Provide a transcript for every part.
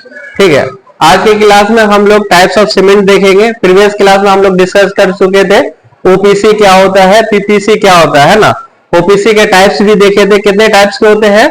ठीक है, आज की क्लास में हम लोग टाइप्स ऑफ सीमेंट देखेंगे। प्रीवियस क्लास में हम लोग डिस्कस कर चुके थे ओपीसी क्या होता है, पीपीसी क्या होता है ना। ओपीसी के टाइप्स भी देखे थे। कितने टाइप्स के होते हैं?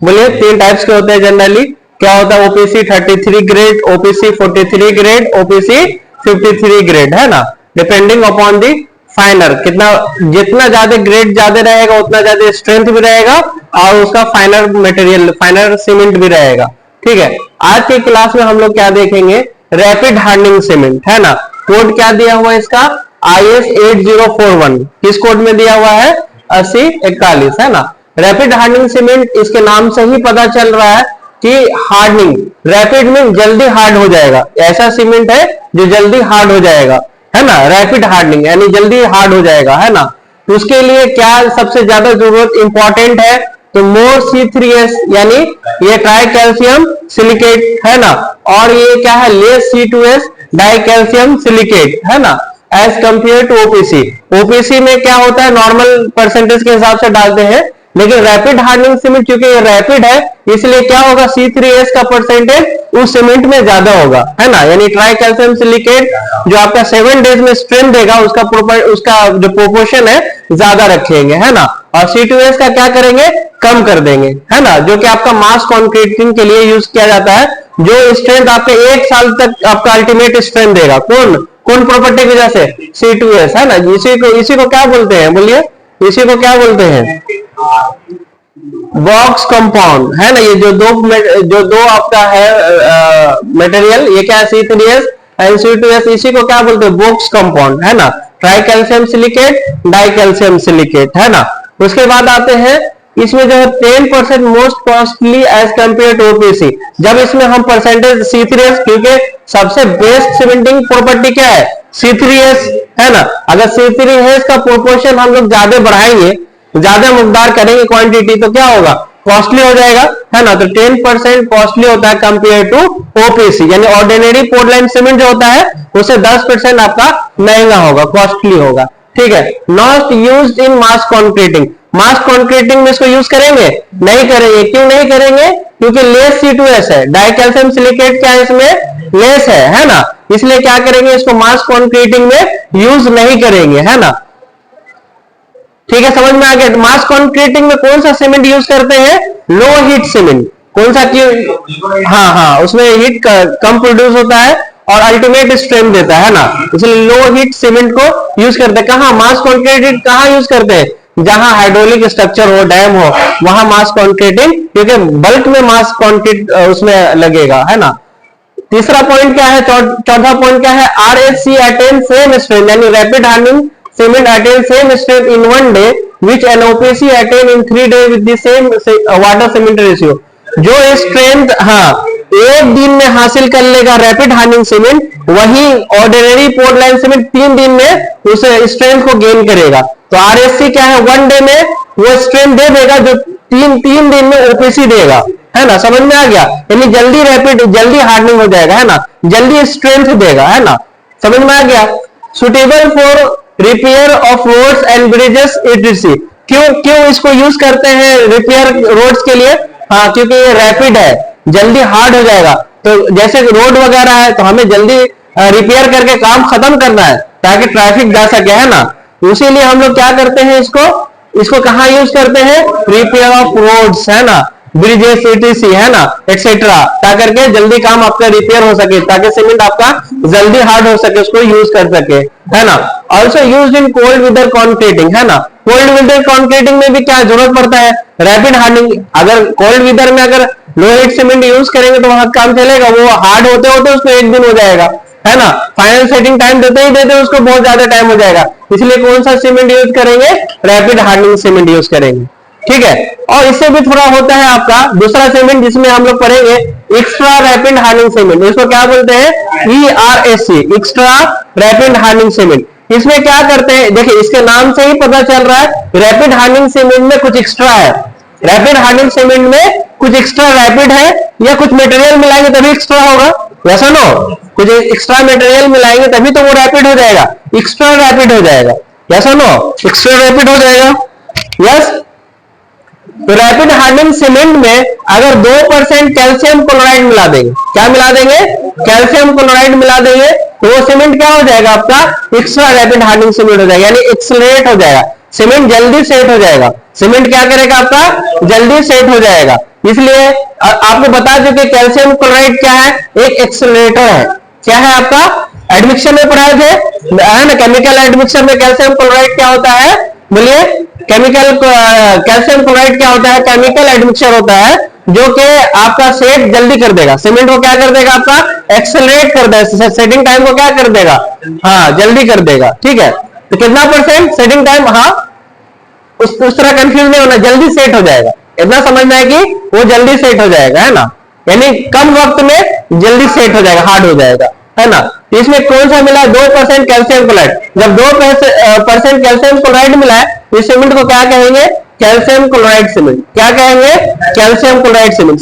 बोलिए, 3 टाइप्स के होते हैं जनरली। क्या होता है? OPC 33 grade, OPC 43 grade, OPC 53 grade, है ना। डिपेंडिंग अपॉन दी फाइनर, कितना जितना ज्यादा ग्रेड ज्यादा रहेगा उतना ज्यादा स्ट्रेंथ भी रहेगा और उसका फाइनर मटेरियल, फाइनर सीमेंट भी रहेगा। ठीक है, आज की क्लास में हम लोग क्या देखेंगे? रैपिड हार्डनिंग सीमेंट, है ना। कोड क्या दिया हुआ है इसका? IS 8041। किस कोड में दिया हुआ है? 8041, है ना। रैपिड हार्डनिंग सीमेंट, इसके नाम से ही पता चल रहा है कि हार्डनिंग, रैपिड में जल्दी हार्ड हो जाएगा। ऐसा सीमेंट है जो जल्दी हार्ड हो जाएगा, है ना। रैपिड हार्डनिंग यानी जल्दी हार्ड हो जाएगा, है ना। तो उसके लिए क्या सबसे ज्यादा जरूरत इंपॉर्टेंट है? तो मोर C3S यानी ये ट्राई कैल्शियम सिलिकेट, है ना। और ये क्या है? Less C2S die calcium silicate, है ना, as compare to OPC. OPC में क्या होता है? नॉर्मल परसेंटेज के हिसाब से डालते हैं, लेकिन रैपिड हार्डनिंग सीमेंट क्योंकि ये रैपिड है इसलिए क्या होगा? C3S का परसेंटेज उस सीमेंट में ज्यादा होगा, है ना। यानी ट्राई कैल्शियम सिलिकेट जो आपका 7 डेज में स्ट्रेंथ देगा उसका जो प्रोपोर्शन है ज्यादा रखेंगे, है ना। और C2S का क्या करेंगे? कम कर देंगे, है ना। जो कि आपका मास कॉन्क्रीटिंग के लिए यूज किया जाता है, जो स्ट्रेंथ आपके 1 साल तक आपका अल्टीमेट स्ट्रेंथ देगा। कौन कौन प्रॉपर्टी की वजह से? C2S, है ना। इसी को क्या बोलते हैं? बोलिए, इसी को क्या बोलते हैं? बॉक्स कंपाउंड, है ना। ये जो दो आपका है मटेरियल, ये क्या है? C3S एंड C2S, इसी को क्या बोलते हैं? बॉक्स कंपाउंड, है ना। Try calcium silicate, die calcium silicate, है ना। उसके बाद आते हैं इसमें जो है 10% most costly as compare to OPC. जब इसमें हम परसेंटेज C3S, क्योंकि सबसे बेस्ट सीमेंटिंग प्रॉपर्टी क्या है? C3S, है ना। अगर C3S का प्रोपोर्शन हम लोग ज्यादा बढ़ाएंगे, ज्यादा मकदार करेंगे क्वांटिटी, तो क्या होगा? कॉस्टली हो जाएगा, है ना। तो 10% कॉस्टली होता है कंपेयर टू ओपीसी, यानी ऑर्डिनरी पोर्टलैंड सीमेंट जो होता है उससे 10% आपका महंगा होगा, कॉस्टली होगा। ठीक है, not used in mass concreting. Mass concreting में इसको यूज करेंगे? नहीं करेंगे। क्यों नहीं करेंगे? क्योंकि लेस C2S है। डाई कैल्शियम सिलिकेट क्या है? इसमें लेस है ना। इसलिए क्या करेंगे? इसको मास कॉन्क्रीटिंग में यूज नहीं करेंगे, है ना। ठीक है, समझ में आ गया। मास कॉन्क्रीटिंग में कौन सा सीमेंट यूज करते हैं? Low heat cement. कौन सा? क्यों? हाँ, उसमें हीट कम प्रोड्यूस होता है और अल्टीमेट स्ट्रेंथ देता है ना, इसलिए लो हीट सीमेंट को यूज करते हैं। कहाँ मास कॉन्क्रीटिंग कहाँ यूज करते हैं? जहां हाइड्रोलिक स्ट्रक्चर हो, डैम हो, वहां मास कॉन्क्रीटिंग, क्योंकि बल्क में मास कॉन्क्रीट उसमें लगेगा, है ना। तीसरा पॉइंट क्या है? चौथा पॉइंट क्या है? RHC अटेन सेम स्ट्रेंथ, यानी rapid hardening cement attain same strength in 1 day which an OPC attain in 3 day with the same water cement ratio. जो स्ट्रेंथ, हाँ, एक दिन में हासिल कर लेगा रैपिड हार्डनिंग सीमेंट, वही ऑर्डिनरी पोर्टलैंड सीमेंट 3 दिन में उस स्ट्रेंथ को गेन करेगा। तो RHC क्या है? 1 डे में वो स्ट्रेंथ दे देगा जो तीन दिन में ओपीसी देगा, है ना। समझ में आ गया? यानी जल्दी रैपिड, जल्दी हार्डनिंग हो जाएगा, है ना, जल्दी स्ट्रेंथ देगा, है ना। समझ में आ गया? Suitable for repair of roads and bridges etc। क्यों इसको यूज करते हैं रिपेयर रोड्स के लिए? हाँ, क्योंकि ये रैपिड है, जल्दी हार्ड हो जाएगा। तो जैसे रोड वगैरह है तो हमें जल्दी रिपेयर करके काम खत्म करना है ताकि ट्रैफिक जा सके, है ना। इसीलिए हम लोग क्या करते हैं? इसको कहाँ यूज करते हैं? रिपेयर ऑफ रोड्स, है ना, ब्रिजेस etc, है ना, एक्सेट्रा, ताकि करके जल्दी काम आपका रिपेयर हो सके, ताकि सीमेंट आपका जल्दी हार्ड हो सके, उसको यूज कर सके, है ना। Also use in cold weather concreting, है ना। कोल्ड वेदर कॉन्क्रीटिंग में भी क्या जरूरत पड़ता है? Rapid hardening. अगर कोल्ड वेदर में अगर लो हीट सीमेंट यूज करेंगे तो वहां काम चलेगा, वो हार्ड होते होते उसको 1 दिन हो जाएगा, है ना। फाइनल सेटिंग टाइम देते ही देते उसको बहुत ज्यादा टाइम हो जाएगा। इसलिए कौन सा सीमेंट यूज करेंगे? रैपिड हार्डनिंग सीमेंट यूज करेंगे। ठीक है, और इससे भी थोड़ा होता है आपका दूसरा सीमेंट जिसमें हम लोग पढ़ेंगे एक्स्ट्रा रैपिड हार्डनिंग सीमेंट। इसको क्या बोलते हैं? ERHC, extra rapid hardening cement. इसमें क्या करते हैं? देखिए, इसके नाम से ही पता चल रहा है रैपिड हार्डनिंग सीमेंट में कुछ एक्स्ट्रा है। रैपिड हार्डनिंग सीमेंट में कुछ एक्स्ट्रा रैपिड है, या कुछ मटेरियल मिलाएंगे तभी एक्स्ट्रा होगा, वैसा नो, कुछ एक्स्ट्रा मटेरियल मिलाएंगे तभी तो वो रैपिड हो जाएगा, एक्स्ट्रा रैपिड हो जाएगा, वैसा नो, एक्स्ट्रा रैपिड हो जाएगा। यस, तो रैपिड हार्डनिंग सीमेंट में अगर 2% कैल्शियम क्लोराइड मिला देंगे, क्या मिला देंगे, कैल्शियम क्लोराइड मिला देंगे, तो वो सीमेंट क्या हो जाएगा आपका, एक्स्ट्रा रैपिड हार्डनिंग सीमेंट हो जाएगा, यानी एक्सेलरेट हो जाएगा, सीमेंट जल्दी सेट हो जाएगा। सीमेंट क्या करेगा आपका, जल्दी सेट हो जाएगा। इसलिए आपको बता चुके कैल्शियम क्लोराइड क्या है, एक एक्सेलरेटर है। क्या है आपका, एडमिक्शन में पढ़ाए थे है ना, केमिकल एडमिक्शन में कैल्शियम क्लोराइड क्या होता है, बोलिए, केमिकल कैल्शियम क्लोराइड क्या होता है, केमिकल एडमिक्सर होता है जो कि आपका सेट जल्दी कर देगा, सीमेंट को क्या कर देगा आपका, एक्सेलरेट कर देगा, सेटिंग टाइम को क्या कर देगा, हाँ जल्दी कर देगा। ठीक है, तो कितना परसेंट सेटिंग टाइम, हाँ उस तरह कंफ्यूज नहीं होना, जल्दी सेट हो जाएगा, इतना समझना है कि वो जल्दी सेट हो जाएगा, है ना, यानी कम वक्त में जल्दी सेट हो जाएगा, हार्ड हो जाएगा, है ना। तो इसमें कौन सा मिला, 2% कैल्शियम क्लोराइड। जब 2% कैल्शियम क्लोराइड मिला है, इस सीमेंट को क्या कहेंगे, कैल्शियम क्लोराइड सीमेंट। क्या कहेंगे, calcium chloride cement.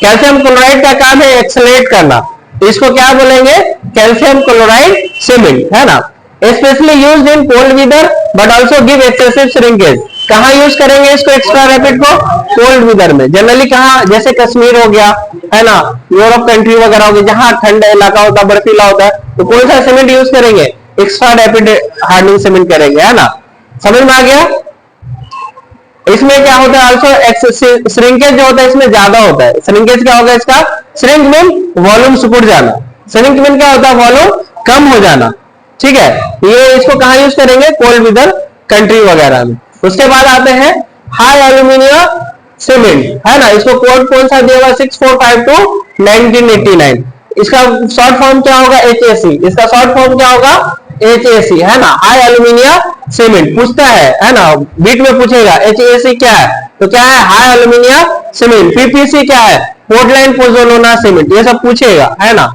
Calcium chloride का काम है एक्सेलरेट करना, तो इसको क्या बोलेंगे, कैल्शियम क्लोराइड सीमेंट, है ना। Specially used in cold weather but also give excessive shrinkage. कहां यूज करेंगे इसको, एक्स्ट्रा रैपिड को, कोल्ड वेदर में। जनरली कहां, जैसे कश्मीर हो गया, है ना, यूरोप कंट्री वगैरह हो गई, जहां ठंडा इलाका होता है, बर्फीला होता है, तो कौन सा सीमेंट यूज करेंगे, एक्स्ट्रा रैपिड हार्डनिंग सीमेंट करेंगे, है ना। समझ में आ गया। इसमें क्या होता है, आल्सो श्रिंकेज जो होता है इसमें ज्यादा होता है। श्रिंकेज क्या होगा इसका, श्रिंक मीन वॉल्यूम सिकुड़ जाना, श्रिंक मीन क्या होता है, वॉल्यूम कम हो जाना। ठीक है, ये इसको कहां यूज करेंगे, कोल्ड वेदर कंट्री वगैरह में। उसके बाद आते हैं हाई एल्यूमिनियम सीमेंट, है ना। इसको कोड कौन सा दिया हुआ, 6452 1989। इसका शॉर्ट फॉर्म क्या होगा, HAC। इसका शॉर्ट फॉर्म क्या होगा, HAC, है ना, हाई एल्यूमिनियम सीमेंट। पूछता है ना, बीट में पूछेगा HAC क्या है, तो क्या है, हाई एल्यूमिनियम सीमेंट। PPC क्या है, पोर्टलैंड पोज़ोलाना सीमेंट, ये सब पूछेगा, है ना।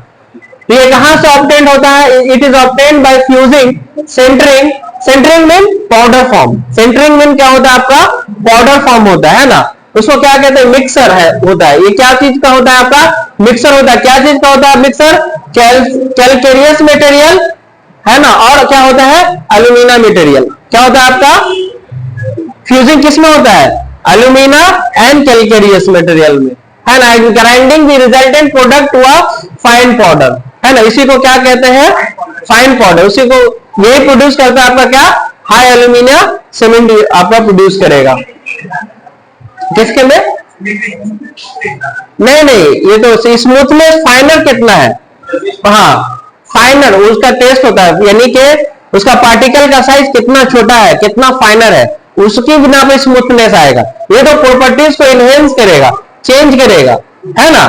ये कहां से ऑब्टेन होता है, it is obtain by fusing, sintering. Sintering mean powder form, sintering mean क्या होता है आपका, पाउडर फॉर्म होता है ना। उसको क्या कहते हैं, मिक्सर है होता है। ये क्या चीज का होता है आपका, मिक्सर होता है। क्या चीज का होता है मिक्सर, कैलकेरियस मटेरियल, है ना, और क्या होता है, एल्यूमिना मटेरियल। क्या होता है आपका, फ्यूजिंग किसमें होता है, एल्यूमिना एंड कैलकेरियस मटेरियल में, है ना। Grinding the resultant product to a fine powder, है ना, इसी को क्या कहते हैं, फाइन पाउडर। उसी को यही प्रोड्यूस करता है आपका क्या, हाई एल्यूमिनियम सीमेंट आपका प्रोड्यूस करेगा। किसके में, नहीं, ये तो स्मूथनेस, फाइनर कितना है, हाँ फाइनर, उसका टेस्ट होता है, यानी कि उसका पार्टिकल का साइज कितना छोटा है, कितना फाइनर है, उसकी बिना पे स्मूथनेस आएगा। ये तो प्रॉपर्टीज को इनहेंस करेगा, चेंज करेगा, है ना।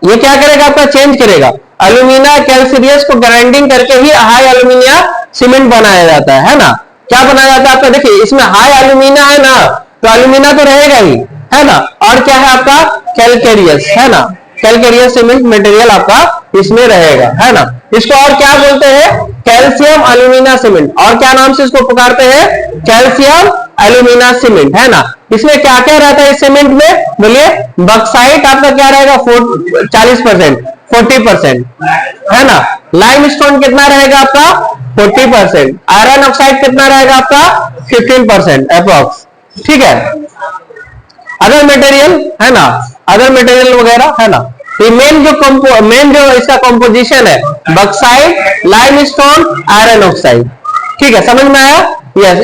ये क्या करेगा आपका, चेंज करेगा। एल्यूमिना कैल्सिरियस को ग्राइंडिंग करके ही हाई एल्यूमिनियम सीमेंट बनाया जाता है ना। क्या बनाया जाता है आपका, देखिए इसमें हाई एल्यूमिना है ना, तो एल्यूमिना तो रहेगा ही, है ना। और क्या है आपका, कैलकेरियस, है ना, कैलकेरियस सीमेंट मटेरियल आपका इसमें रहेगा, है ना। इसको और क्या बोलते हैं, कैल्शियम एल्यूमिना सीमेंट। और क्या नाम से इसको पुकारते हैं, कैल्शियम एल्यूमिना सीमेंट, है ना। इसमें क्या क्या रहता है इस सीमेंट में, बोलिए, बक्साइट आपका क्या रहेगा, 40%, 40%, है ना। लाइमस्टोन कितना रहेगा आपका, 40%। आयरन ऑक्साइड कितना रहेगा आपका, 15% अप्रॉक्स। ठीक है, अदर मटेरियल, है ना, अदर मटेरियल वगैरह, है ना। मेन जो इसका कंपोजिशन है, बक्साइट, लाइमस्टोन, आयरन ऑक्साइड। ठीक है, समझ में आया, यस,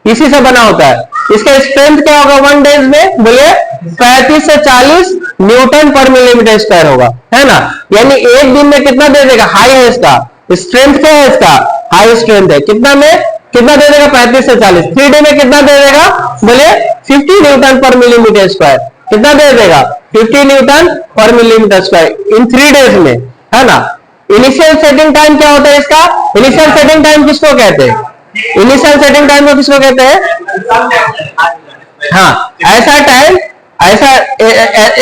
इसी से बना होता है। इसका स्ट्रेंथ क्या होगा 1 डेज में, बोलिए 35 से 40 न्यूटन पर मिलीमीटर स्क्वायर होगा, है ना। यानी एक दिन में कितना दे देगा, हाई है इसका स्ट्रेंथ, क्या है इसका, हाई स्ट्रेंथ है। कितना में, कितना दे देगा, 35 से 40। 3 डे में कितना दे देगा, बोलिए 50 न्यूटन पर मिलीमीटर स्क्वायर। कितना दे देगा, 50 न्यूटन पर मिलीमीटर स्क्वायर इन 3 डेज में, है ना। इनिशियल सेटिंग टाइम क्या होता है इसका, इनिशियल सेटिंग टाइम किसको कहते हैं, इनिशियल सेटिंग टाइम को किसको कहते हैं, हाँ ऐसा टाइम, ऐसा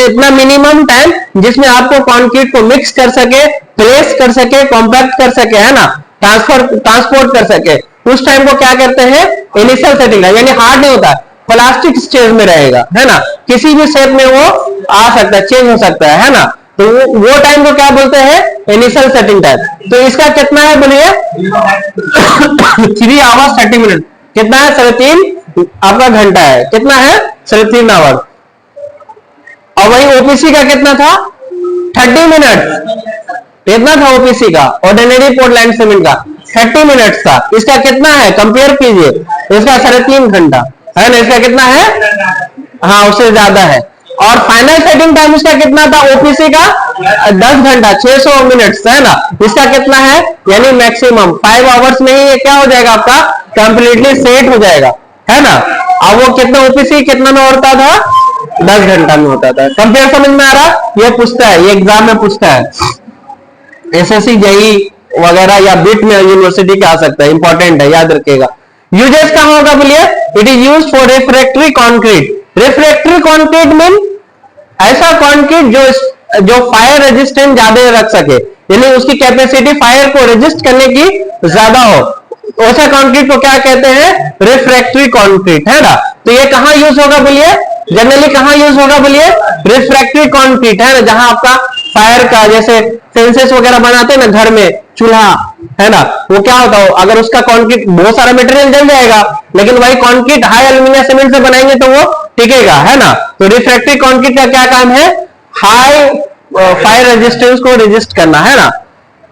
इतना मिनिमम टाइम जिसमें आपको कंक्रीट को मिक्स कर सके, प्लेस कर सके, कॉम्पैक्ट कर सके, है ना, ट्रांसपोर्ट कर सके, उस टाइम को क्या करते हैं, इनिशियल सेटिंग टाइम। यानी हार्ड नहीं होता, प्लास्टिक स्टेज में रहेगा, है ना, किसी भी शेप में वो आ सकता है, चेंज हो सकता है ना। तो वो टाइम को क्या बोलते हैं, इनिशियल सेटिंग टाइम। तो इसका कितना है, बोलिए 3 आवर्स 30 मिनट। कितना है, 3.5 आपका घंटा है। कितना है, सिर्फ 3 आवर। और वही ओपीसी का कितना था 30 मिनट, कितना था ओपीसी का ऑर्डिनरी पोर्टलैंड सीमेंट का 30 मिनट्स था। इसका कितना है कंपेयर कीजिए, इसका 3.5 घंटा है ना, इसका कितना है, हाँ उससे ज्यादा है। और फाइनल सेटिंग टाइम इसका कितना था ओपीसी का 10 घंटा 600 मिनट्स है ना, इसका कितना है यानी मैक्सिमम 5 आवर्स में ही ये क्या हो जाएगा आपका कंप्लीटली सेट हो जाएगा है ना। अब वो कितना ओपीसी कितना में होता था 10 घंटा में होता था। कंपेयर समझ में आ रहा, ये पूछता है, ये एग्जाम में पूछता है, एसएससी जेई वगैरह या बिट में यूनिवर्सिटी का आ सकता है, इंपॉर्टेंट है याद रखिएगा। यूजेस कहां होगा बोलिए, it is use for refractory concrete. Refractory concrete mean ऐसा कंक्रीट जो फायर रेजिस्टेंट ज्यादा रख सके, यानी उसकी कैपेसिटी फायर को रेजिस्ट करने की ज्यादा हो, ऐसा कंक्रीट को क्या कहते हैं रिफ्रैक्टरी कंक्रीट है ना। तो ये कहां यूज होगा बोलिए, जनरली कहां यूज होगा बोलिए रिफ्रैक्टरी कंक्रीट है ना, जहां आपका फायर का जैसे फेंसेस वगैरह बनाते हैं ना घर में, चूल्हा है ना, वो क्या होता है अगर उसका कंक्रीट बहुत सारा मटेरियल जल जाएगा, लेकिन वही कंक्रीट हाई एल्यूमिनियम सीमेंट से बनाएंगे तो वो टिकेगा है ना। तो रिफ्रैक्टरी कंक्रीट का क्या काम है, हाई फायर रेजिस्टेंस को रेजिस्ट करना है ना।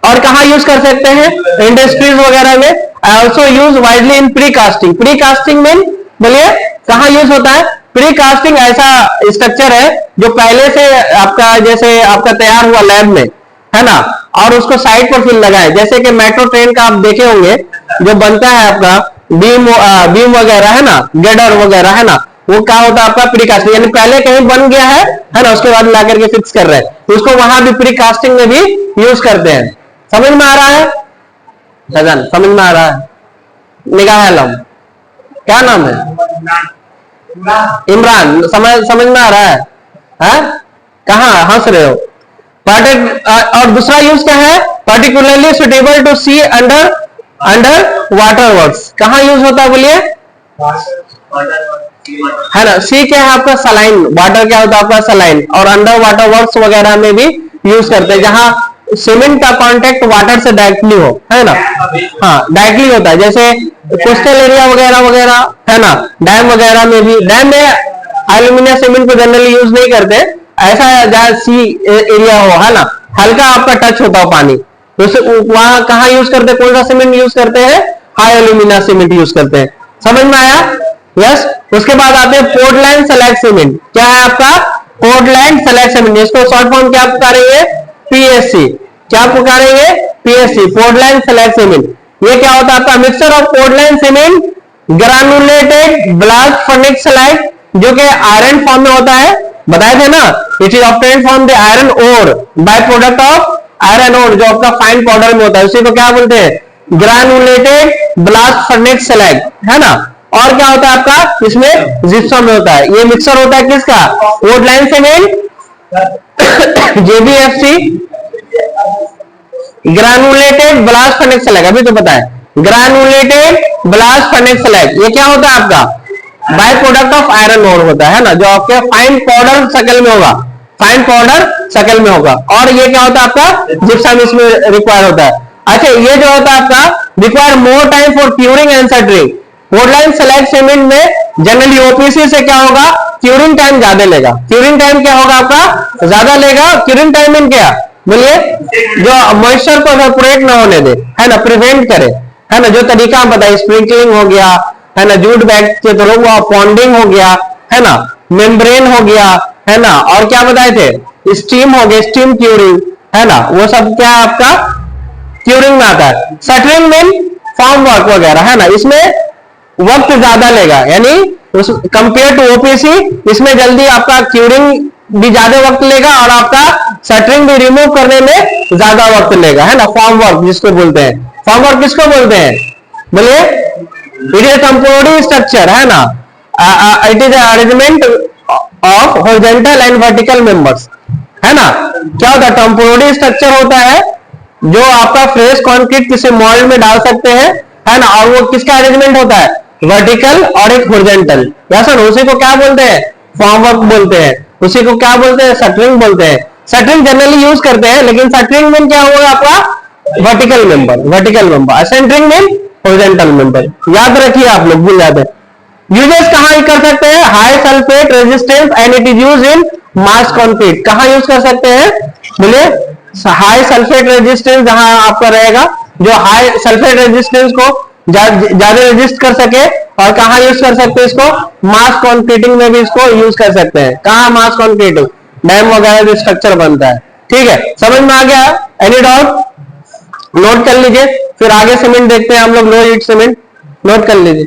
और कहां यूज कर सकते हैं इंडस्ट्रीज वगैरह में, ऑल्सो यूज वाइडली इन प्री कास्टिंग। प्री कास्टिंग में बोलिए कहां यूज होता है, प्री कास्टिंग ऐसा स्ट्रक्चर है जो पहले से आपका जैसे आपका तैयार हुआ लैब में है ना, और उसको साइड पर फिर लगाए, जैसे कि मेट्रो ट्रेन का आप देखे होंगे जो बनता है आपका बीम वगैरह है ना, गेडर वगैरह है ना, वो क्या होता है आपका प्री कास्टिंग, यानी पहले कहीं बन गया है ना, उसके बाद ला करके फिक्स कर रहे हैं, तो उसको वहां भी प्री कास्टिंग में भी यूज करते हैं। समझ में आ रहा है सजन, समझ में आ रहा है। निगाह आलम क्या नाम है, इमरान, समझ में आ रहा है? कहां हंस रहे हो? और दूसरा यूज क्या है, particularly suitable to sea under water works. कहां यूज होता है बोलिए है ना, सी क्या है आपका सलाइन, वाटर क्या होता है आपका सलाइन, और अंडर वाटर वर्क्स वगैरह में भी यूज करते हैं जहां सीमेंट का कांटेक्ट वाटर से डायरेक्टली हो है ना, हाँ डायरेक्टली होता है, जैसे कोस्टल एरिया वगैरह वगैरह है ना, डैम वगैरह में भी, डैम में एल्यूमिनियम सीमेंट को जनरली यूज नहीं करते, ऐसा जहां सी एरिया हो है ना, हल्का आपका टच होता हो पानी, तो वहां कहां यूज करते हैं, कौन सा सीमेंट यूज करते हैं, हाई एल्यूमिनियम सीमेंट यूज करते हैं। समझ में आया? यस। उसके बाद आते हैं पोर्टलैंड स्लैग सीमेंट। क्या है आपका पोर्टलैंड स्लैग सीमेंट, इसको शॉर्ट फॉर्म क्या पुकारेंगे पीएससी, क्या पुकारेंगे पीएससी, पोर्टलैंड स्लैग सीमेंट। ये क्या होता है आपका mixture of Portland cement granulated blast furnace slag, जो कि आयरन फॉर्म में होता है, बताए थे ना, it is obtained from the iron ore, by product of iron ore, जो आपका फाइन पाउडर में होता है, उसी को क्या बोलते हैं ग्रानुलेटेड ब्लास्ट फर्नेस स्लैग है ना। और क्या होता है आपका इसमें जिप्सम में होता है, ये मिक्सर होता है किसका Portland cement JBFC granulated blast furnace slag, अभी तो पता है ग्रानुलेटेड ब्लास्ट फर्नेस स्लैग, ये क्या होता है आपका by product of iron ore होता है ना, जो आपके फाइन पाउडर शक्ल में होगा, फाइन पाउडर शक्ल में होगा। और ये क्या होता है आपका जिप्सम इसमें रिक्वायर होता है। अच्छा ये जो होता है आपका require more time for curing and settling. Portland slag cement में जनरली ओपीसी से क्या होगा क्यूरिंग टाइम ज्यादा लेगा, क्यूरिंग टाइम क्या होगा आपका ज्यादा लेगा। क्यूरिंग टाइम मीन क्या बोलिए, जो मॉइस्चर को इवेपोरेट ना होने दे है ना, प्रिवेंट करे है ना, जो तरीका हम बताए स्प्रिंकलिंग हो गया है ना, जूट बैग के थ्रू वो पॉन्डिंग हो गया है ना, मेम्ब्रेन हो गया है ना, और क्या बताए थे स्टीम हो गया, स्टीम क्यूरिंग है ना, वो सब क्या आपका क्यूरिंग में आता है। सेटलिंग मीन फॉर्म वर्क वगैरह है ना, इसमें वक्त ज्यादा लेगा, यानी उस कंपेयर टू ओपीसी इसमें जल्दी आपका क्यूरिंग भी ज्यादा वक्त लेगा और आपका सेटरिंग भी रिमूव करने में ज्यादा वक्त लेगा है ना। फॉर्म वर्क जिसको बोलते हैं, फॉर्म वर्क किसको बोलते हैं बोलिए, इट इज टेम्पोररी स्ट्रक्चर है ना, it is arrangement of horizontal and vertical members है ना। क्या होता है टेम्पोररी स्ट्रक्चर होता है जो आपका फ्रेश कंक्रीट किसी मोल्ड में डाल सकते हैं है ना, और वो किसका अरेंजमेंट होता है वर्टिकल और एक हॉरिजॉन्टल, ऐसा उसी को क्या बोलते हैं फॉर्म वर्क बोलते हैं, उसी को क्या बोलते हैं शटरिंग बोलते हैं। शटरिंग जनरली यूज करते हैं, लेकिन शटरिंग में क्या होगा आपका वर्टिकल मेंबर, सेंटरिंग में हॉरिजॉन्टल मेंबर, याद रखिए आप लोग भूल जाते हैं। यूजेस कहां कर सकते हैं? High sulphate resistance and it is use in mass concrete. कहां यूज कर सकते हैं? बोलिए, हाई सल्फेट रेजिस्टेंस जहां आपका रहेगा, जो हाई सल्फेट रेजिस्टेंस को ज्यादा रेजिस्ट कर सके। और कहां यूज कर सकते हैं इसको? मास कंक्रीटिंग में भी इसको यूज कर सकते हैं। कहां? मास कंक्रीटिंग, डैम वगैरह जो स्ट्रक्चर बनता है। ठीक है, समझ में आ गया? Any doubt? नोट कर लीजिए, फिर आगे सीमेंट देखते हैं हम लोग, लो हीट सीमेंट। नोट कर लीजिए।